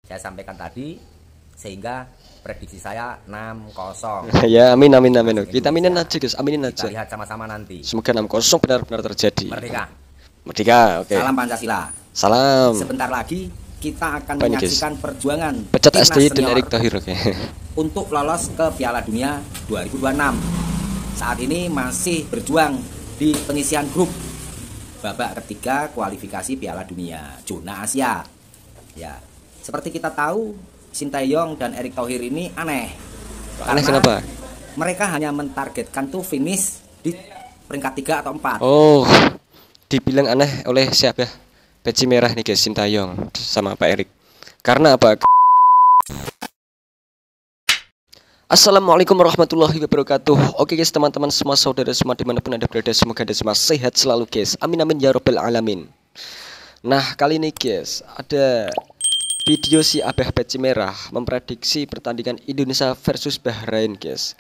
saya sampaikan tadi, sehingga prediksi saya 6-0. Ya, amin amin amin. Kita aminin aja guys, aminin Kita aja. lihat sama-sama nanti. Semoga 6-0 benar-benar terjadi. Merdeka. Merdeka, oke. Salam Pancasila. Salam. Sebentar lagi kita akan Apa ini, menyaksikan perjuangan Pecat timnas STY dan senior Erick Thohir, oke. untuk lolos ke Piala Dunia 2026. Saat ini masih berjuang di penyisian grup babak ketiga kualifikasi Piala Dunia zona Asia. Ya, seperti kita tahu, Sintayong dan Erick Thohir ini aneh. Aneh kenapa? Mereka hanya mentargetkan tuh finish di peringkat 3 atau 4. Oh, dibilang aneh oleh siapa? Peci merah nih guys, Sintayong sama Pak Erick. Karena apa? Assalamualaikum warahmatullahi wabarakatuh. Oke guys, teman-teman semua, saudara semua dimanapun anda berada, semoga anda semua sehat selalu guys. Amin amin ya robbal alamin. Nah kali ini guys, ada video si Abah Peci Merah memprediksi pertandingan Indonesia versus Bahrain guys.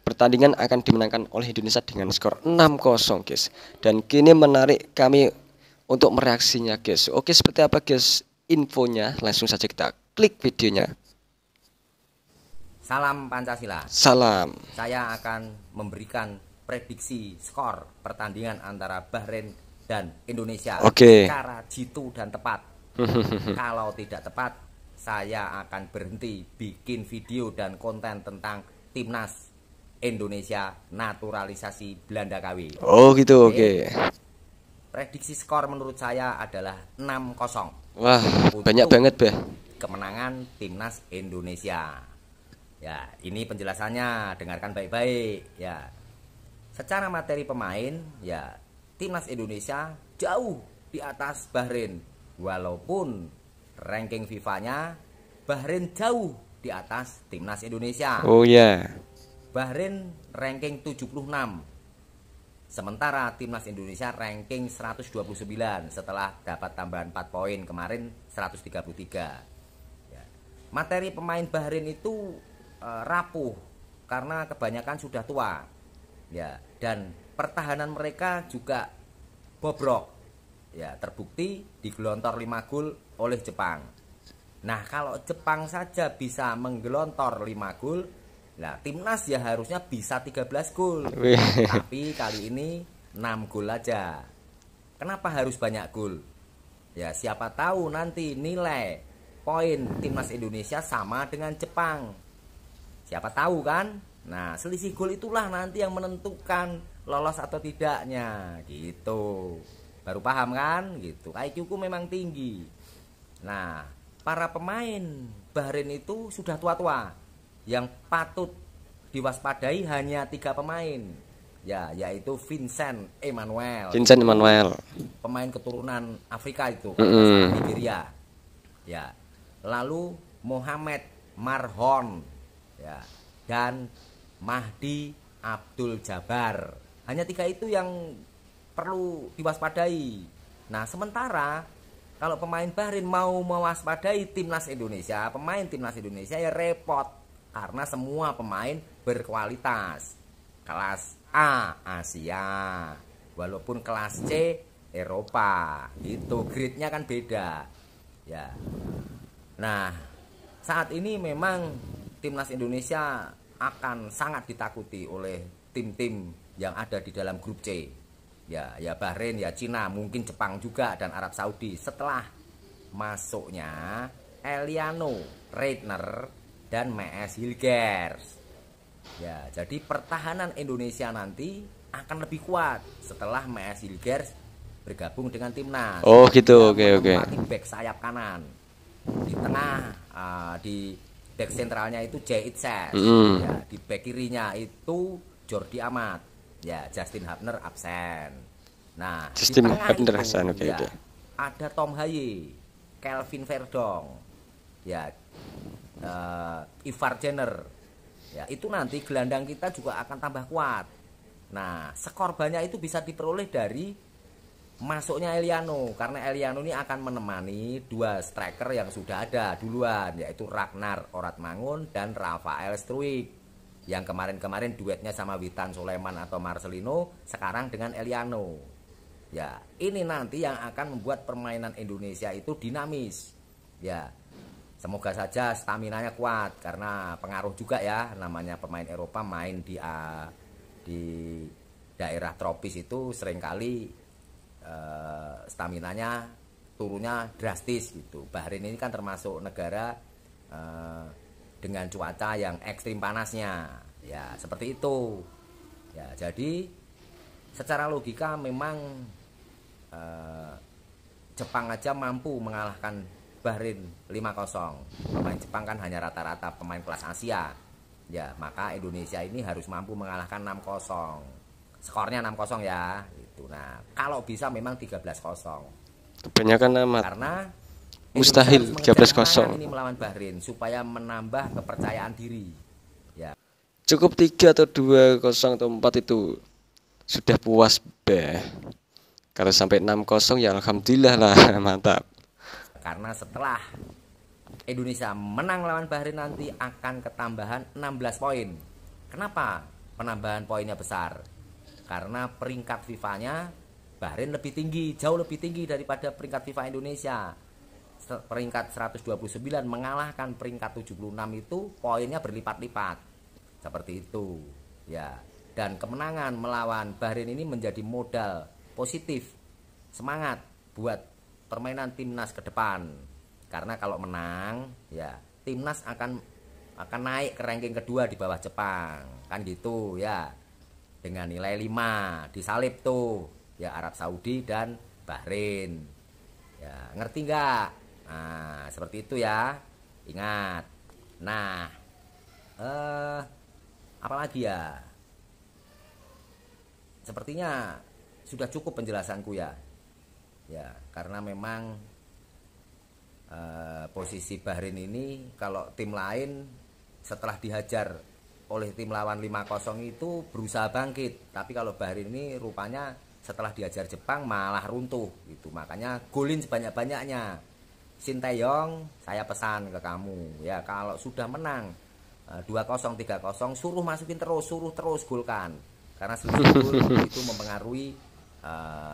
Pertandingan akan dimenangkan oleh Indonesia dengan skor 6-0 guys. Dan kini menarik kami untuk mereaksinya guys. Oke, seperti apa guys infonya? Langsung saja kita klik videonya. Salam Pancasila. Salam. Saya akan memberikan prediksi skor pertandingan antara Bahrain dan Indonesia secara jitu dan tepat. Kalau tidak tepat, saya akan berhenti bikin video dan konten tentang timnas Indonesia naturalisasi Belanda KW. Oh gitu, oke. Prediksi skor menurut saya adalah 6-0. Wah, banyak banget bah. Kemenangan timnas Indonesia. Ya, ini penjelasannya, dengarkan baik-baik ya. Secara materi pemain, ya timnas Indonesia jauh di atas Bahrain. Walaupun ranking FIFA-nya Bahrain jauh di atas timnas Indonesia. Oh ya. Bahrain ranking 76. Sementara timnas Indonesia ranking 129 setelah dapat tambahan 4 poin kemarin 133. Ya. Materi pemain Bahrain itu rapuh karena kebanyakan sudah tua. Ya, dan pertahanan mereka juga bobrok. Ya, terbukti digelontor 5 gol oleh Jepang. Nah, kalau Jepang saja bisa menggelontor 5 gol, nah timnas ya harusnya bisa 13 gol. Tapi kali ini 6 gol aja. Kenapa harus banyak gol? Ya, siapa tahu nanti nilai poin timnas Indonesia sama dengan Jepang. Siapa tahu kan? Nah, selisih gol itulah nanti yang menentukan lolos atau tidaknya, gitu. Baru paham kan? Gitu. IQ-ku memang tinggi. Nah, para pemain Bahrain itu sudah tua-tua. Yang patut diwaspadai hanya 3 pemain. Ya, yaitu Vincent Emmanuel. Pemain keturunan Afrika itu, Nigeria. Ya. Lalu Mohamed Marhon, ya, dan Mahdi Abdul Jabbar. Hanya 3 itu yang perlu diwaspadai. Nah, sementara kalau pemain Bahrain mau mewaspadai timnas Indonesia, pemain timnas Indonesia ya repot karena semua pemain berkualitas. Kelas A Asia, walaupun kelas C Eropa. Itu grade-nya kan beda. Ya. Nah, saat ini memang timnas Indonesia akan sangat ditakuti oleh tim-tim yang ada di dalam grup C. Ya Bahrain, ya Cina, mungkin Jepang juga dan Arab Saudi. Setelah masuknya Eliano, Reitner dan MS Hilgers. Ya, jadi pertahanan Indonesia nanti akan lebih kuat setelah MS Hilgers bergabung dengan timnas. Oh gitu, oke. Di back sayap kanan. Di tengah di back sentralnya itu Jay Itzes. Ya, di back kirinya itu Jordi Amat. Ya, Justin Hubner absen. Nah, Justin di tengah Hubner itu oke. ada Tom Haye, Kelvin Verdong, ya, Ivar Jenner. Ya, itu nanti gelandang kita juga akan tambah kuat. Nah, skor banyak itu bisa diperoleh dari masuknya Eliano, karena Eliano ini akan menemani 2 striker yang sudah ada duluan, yaitu Ragnar Oratmangun dan Rafael Struijk. Yang kemarin-kemarin duetnya sama Witan Sulaiman atau Marcelino, sekarang dengan Eliano. Ya, ini nanti yang akan membuat permainan Indonesia itu dinamis. Ya, Semoga saja staminanya kuat karena pengaruh juga ya, namanya pemain Eropa main di daerah tropis itu seringkali staminanya turunnya drastis gitu. Bahrain ini kan termasuk negara dengan cuaca yang ekstrim panasnya, ya seperti itu. Ya, jadi secara logika memang Jepang aja mampu mengalahkan Bahrain 5-0. Pemain Jepang kan hanya rata-rata pemain kelas Asia. Ya, maka Indonesia ini harus mampu mengalahkan 6-0. Skornya 6-0 ya. Itu. Nah, kalau bisa memang 13-0. Kebanyakan amat. Karena mustahil 13-0 ini melawan Bahrain supaya menambah kepercayaan diri. Ya. Cukup 3 atau 2-0 atau 4 itu sudah puas beh. Kalau sampai 6-0 ya alhamdulillah lah, mantap. Karena setelah Indonesia menang lawan Bahrain nanti akan ketambahan 16 poin. Kenapa penambahan poinnya besar? Karena peringkat FIFA-nya Bahrain lebih tinggi, jauh lebih tinggi daripada peringkat FIFA Indonesia. Peringkat 129 mengalahkan peringkat 76 itu poinnya berlipat-lipat. Seperti itu. Ya. Dan kemenangan melawan Bahrain ini menjadi modal positif, semangat buat permainan timnas ke depan. Karena kalau menang, ya timnas akan naik ke ranking kedua di bawah Jepang. Kan gitu ya. Dengan nilai 5 disalip tuh ya Arab Saudi dan Bahrain. Ya, ngerti nggak? Nah, seperti itu ya. Ingat. Nah, apalagi ya? Sepertinya sudah cukup penjelasanku ya. Ya, karena memang posisi Bahrain ini kalau tim lain setelah dihajar oleh tim lawan 5-0 itu berusaha bangkit. Tapi kalau Bahrain ini rupanya setelah diajar Jepang malah runtuh gitu. Makanya golin sebanyak-banyaknya. Sinteyong, saya pesan ke kamu ya, kalau sudah menang 2-0, 3-0 suruh masukin terus, suruh terus golkan. Karena selisih gol itu mempengaruhi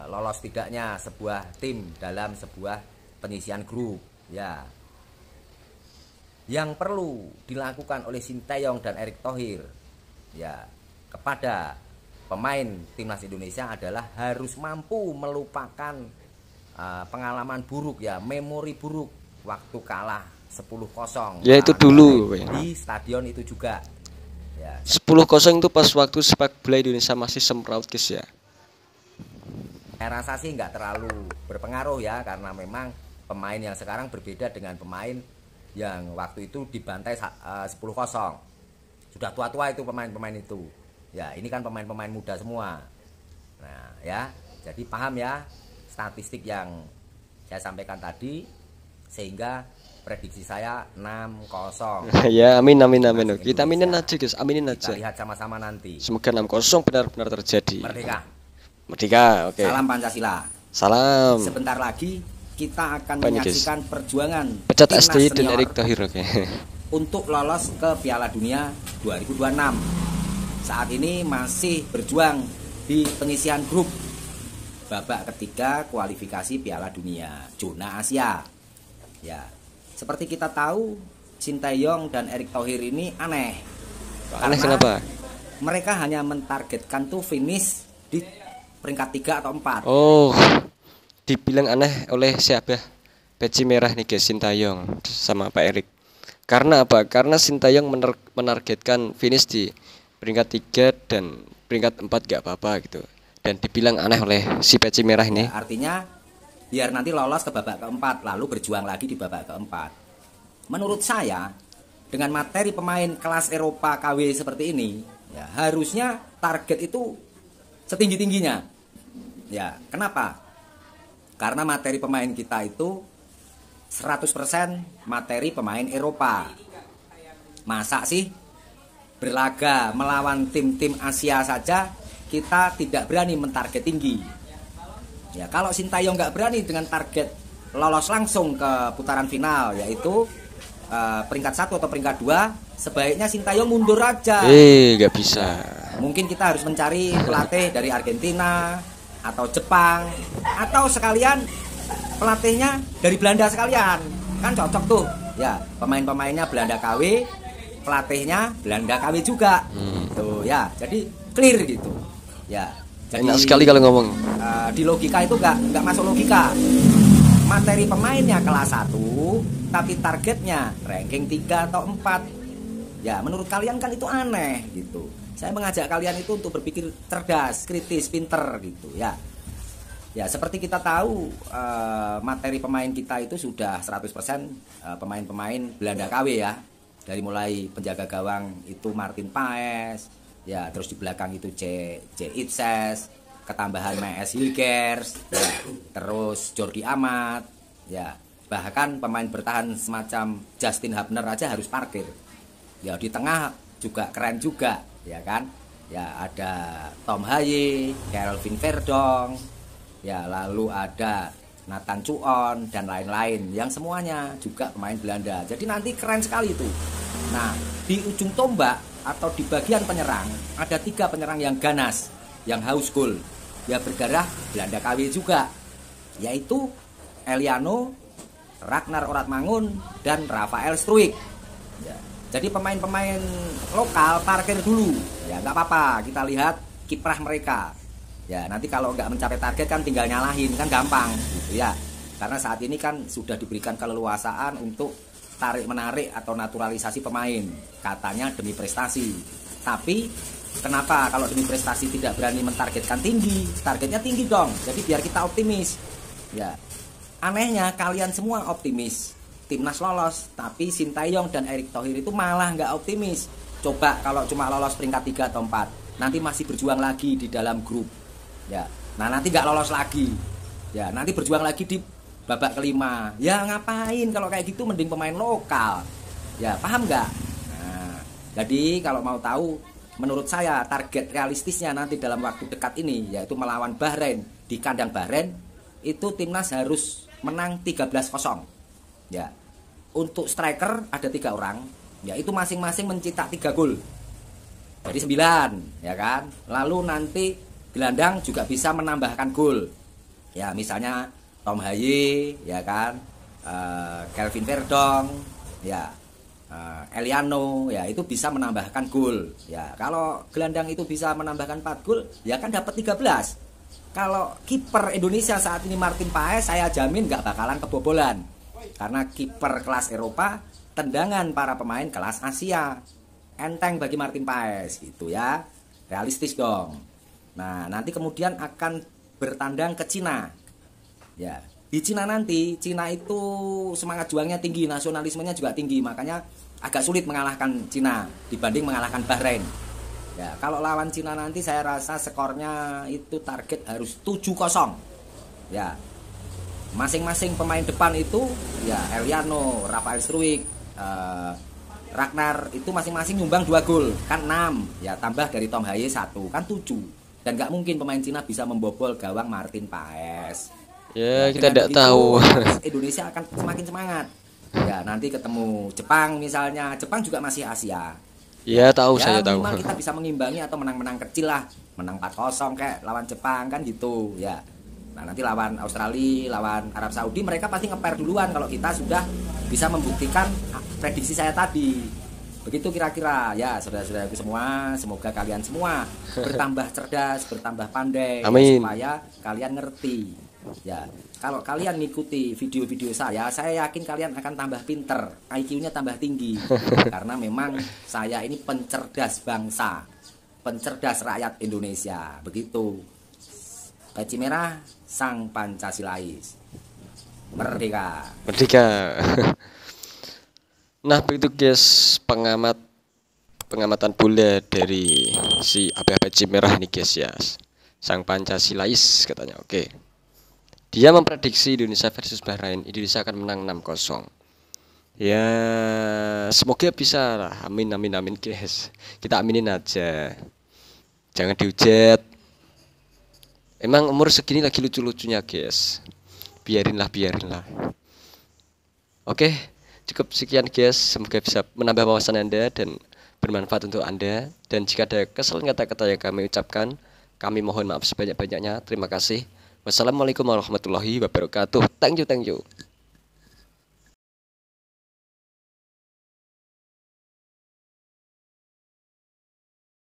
lolos tidaknya sebuah tim dalam sebuah penyisian grup ya. Yang perlu dilakukan oleh Sinteyong dan Erick Thohir ya kepada pemain timnas Indonesia adalah harus mampu melupakan pengalaman buruk ya, memori buruk waktu kalah 10-0 ya itu dulu di stadion itu juga ya. 10-0 itu pas waktu sepak bola Indonesia masih semraut guys ya. Saya rasa sih nggak terlalu berpengaruh ya, karena memang pemain yang sekarang berbeda dengan pemain yang waktu itu dibantai 10-0. Sudah tua-tua itu pemain-pemain itu. Ya, ini kan pemain-pemain muda semua. Nah, ya. Jadi paham ya statistik yang saya sampaikan tadi, sehingga prediksi saya 6-0. Ya, amin. Kita aminin aja guys, aminin aja. Kita lihat sama-sama nanti. Semoga 6-0 benar-benar terjadi. Merdeka, oke. Salam Pancasila. Salam. Sebentar lagi kita akan menyaksikan perjuangan pecat timnas STI dan senior Erick Thohir, oke. Untuk lolos ke Piala Dunia 2026. Saat ini masih berjuang di penyisian grup babak ketiga kualifikasi Piala Dunia zona Asia. Ya, seperti kita tahu Sinteyong dan Erick Thohir ini aneh. Aneh kenapa? Mereka hanya mentargetkan tuh finish di peringkat 3 atau 4. Oh, dibilang aneh oleh siapa? Peci merah nih guys, Sinteyong sama Pak Erick. Karena apa? Karena Sinteyong menargetkan finish di peringkat 3 dan peringkat 4 gak apa-apa gitu. Dan dibilang aneh oleh si peci merah ini. Ya, artinya biar nanti lolos ke babak keempat, lalu berjuang lagi di babak keempat. Menurut saya, dengan materi pemain kelas Eropa KW seperti ini, ya harusnya target itu setinggi-tingginya. Ya, kenapa? Karena materi pemain kita itu 100% materi pemain Eropa. Masa sih berlaga melawan tim-tim Asia saja kita tidak berani mentarget tinggi. Ya, kalau Sinteyong nggak berani dengan target lolos langsung ke putaran final, yaitu peringkat 1 atau peringkat 2, sebaiknya Sinteyong mundur aja. Nggak bisa. Mungkin kita harus mencari pelatih dari Argentina atau Jepang, atau sekalian pelatihnya dari Belanda sekalian, kan cocok tuh Ya, pemain-pemainnya Belanda KW, pelatihnya Belanda KW juga. Tuh ya, jadi clear gitu. Ya. Jadi, enak sekali kalau ngomong. Di logika itu nggak masuk logika. Materi pemainnya kelas 1, tapi targetnya ranking 3 atau 4. Ya, menurut kalian kan itu aneh gitu. Saya mengajak kalian itu untuk berpikir cerdas, kritis, pinter gitu ya. Ya, seperti kita tahu materi pemain kita itu sudah 100% pemain-pemain Belanda KW ya. Dari mulai penjaga gawang itu Martin Paes, ya, terus di belakang itu C Itses, ketambahan MS Hilgers, ya, terus Jordi Amat, ya, bahkan pemain bertahan semacam Justin Hubner aja harus parkir. Ya, di tengah juga keren juga, ya kan? Ya, ada Tom Haye, Kelvin Verdong, ya, lalu ada Nathan Chuon dan lain-lain yang semuanya juga pemain Belanda. Jadi nanti keren sekali itu. Nah, di ujung tombak atau di bagian penyerang ada 3 penyerang yang ganas, yang haus gol, ya berdarah Belanda KW juga, yaitu Eliano, Ragnar Oratmangun, dan Rafael Struijk. Ya, jadi pemain-pemain lokal parkir dulu, ya nggak apa-apa. Kita lihat kiprah mereka. Ya, nanti kalau nggak mencapai target kan tinggal nyalahin, kan gampang gitu ya. Karena saat ini kan sudah diberikan keleluasaan untuk tarik-menarik atau naturalisasi pemain, katanya demi prestasi. Tapi kenapa kalau demi prestasi tidak berani mentargetkan tinggi? Targetnya tinggi dong, jadi biar kita optimis. Ya, anehnya kalian semua optimis timnas lolos, tapi Sintayong dan Erick Thohir itu malah nggak optimis. Coba kalau cuma lolos peringkat 3 atau 4, nanti masih berjuang lagi di dalam grup. Ya, nah nanti nggak lolos lagi. Ya, nanti berjuang lagi di babak kelima. Ya ngapain kalau kayak gitu, mending pemain lokal. Ya, paham nggak? Nah, jadi kalau mau tahu, menurut saya target realistisnya nanti dalam waktu dekat ini yaitu melawan Bahrain di kandang Bahrain, itu timnas harus menang 13-0. Ya. Untuk striker ada 3 orang, yaitu masing-masing mencetak 3 gol. Jadi 9, ya kan? Lalu nanti gelandang juga bisa menambahkan gol. Ya, misalnya Tom Haye, ya kan? Kelvin Verdong, ya. Eliano, ya itu bisa menambahkan gol. Ya, kalau gelandang itu bisa menambahkan 4 gol, ya kan dapat 13. Kalau kiper Indonesia saat ini Martin Paes, saya jamin nggak bakalan kebobolan. Karena kiper kelas Eropa, tendangan para pemain kelas Asia. Enteng bagi Martin Paes gitu ya. Realistis dong. Nah, nanti kemudian akan bertandang ke Cina. Ya, di Cina nanti, Cina itu semangat juangnya tinggi, nasionalismenya juga tinggi, makanya agak sulit mengalahkan Cina dibanding mengalahkan Bahrain. Ya, kalau lawan Cina nanti saya rasa skornya itu target harus 7-0. Ya. Masing-masing pemain depan itu ya Eliano, Rafael Struijk, Ragnar itu masing-masing nyumbang 2 gol, kan 6. Ya, tambah dari Tom Haye 1, kan 7. Dan gak mungkin pemain Cina bisa membobol gawang Martin Paes. Ya, kita tidak tahu. Indonesia akan semakin semangat. Ya, nanti ketemu Jepang misalnya. Jepang juga masih Asia. Ya, tahu, ya, saya tahu. Minimal kita bisa mengimbangi atau menang-menang kecil lah. Menang 4-0 kayak lawan Jepang kan gitu, ya. Nah, nanti lawan Australia, lawan Arab Saudi, mereka pasti ngeper duluan kalau kita sudah bisa membuktikan prediksi saya tadi. Begitu kira-kira ya, saudara-saudaraku semua, semoga kalian semua bertambah cerdas, bertambah pandai. Amin. Supaya kalian ngerti. Ya, kalau kalian ngikuti video-video saya yakin kalian akan tambah pinter, IQ-nya tambah tinggi. Karena memang saya ini pencerdas bangsa, pencerdas rakyat Indonesia. Begitu. Peci merah, sang Pancasilais. Merdeka. Merdeka. Nah, begitu guys, pengamatan bola dari si Abah Peci Merah nih guys ya. Sang Pancasilais katanya. Oke. Dia memprediksi Indonesia versus Bahrain, Indonesia akan menang 6-0. Ya, semoga bisa lah. Amin amin amin guys. Kita aminin aja. Jangan dihujat. Emang umur segini lagi lucu-lucunya guys. Biarinlah. Oke, cukup sekian guys. Semoga bisa menambah wawasan Anda dan bermanfaat untuk Anda. Dan jika ada kesalahan kata-kata yang kami ucapkan, kami mohon maaf sebanyak-banyaknya. Terima kasih. Wassalamualaikum warahmatullahi wabarakatuh. Thank you.